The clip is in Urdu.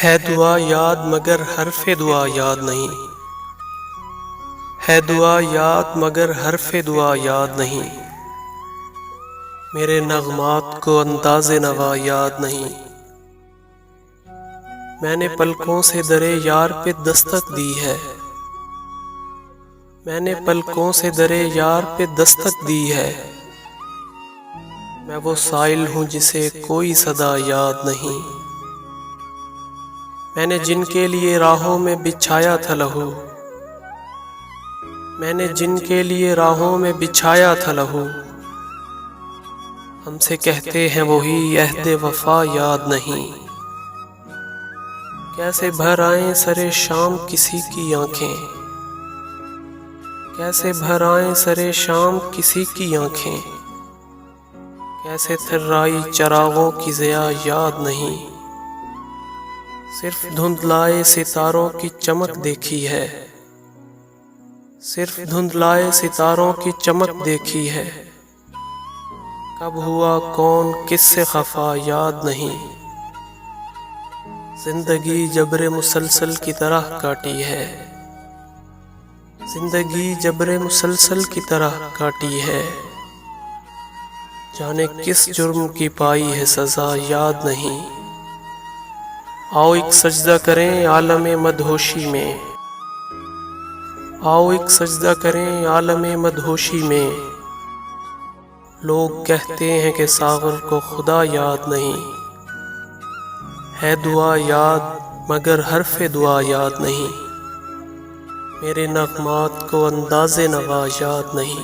ہے دعا یاد مگر حرف دعا یاد نہیں، ہے دعا یاد مگر حرف دعا یاد نہیں، میرے نغمات کو انداز نوا یاد نہیں۔ میں نے پلکوں سے درے یار پہ دستک دی ہے، میں نے پلکوں سے درے یار پہ دستک دی ہے، میں وہ سائل ہوں جسے کوئی صدا یاد نہیں۔ میں نے جن کے لیے راہوں میں بچھایا تھا لہو، میں نے جن کے لیے راہوں میں بچھایا تھا لہو، ہم سے کہتے ہیں وہی عہد وفا یاد نہیں۔ کیسے بھر آئیں سر شام کسی کی آنکھیں، کیسے بھر آئیں سر شام کسی کی آنکھیں، کیسے تھرائی چراغوں کی ضیا یاد نہیں۔ صرف دھندلائے ستاروں کی چمک دیکھی ہے، صرف دھندلائے ستاروں کی چمک دیکھی ہے، کب ہوا کون کس سے خفا یاد نہیں۔ زندگی جبر مسلسل کی طرح کاٹی ہے، زندگی جبر مسلسل کی طرح کاٹی ہے، جانے کس جرم کی پائی ہے سزا یاد نہیں۔ آؤ ایک سجدہ کریں عالم مدہوشی میں، آؤ ایک سجدہ کریں عالم مدہوشی میں، لوگ کہتے ہیں کہ ساغر کو خدا یاد نہیں، ہے دعا یاد مگر حرف دعا یاد نہیں، میرے نغمات کو انداز نوا یاد نہیں۔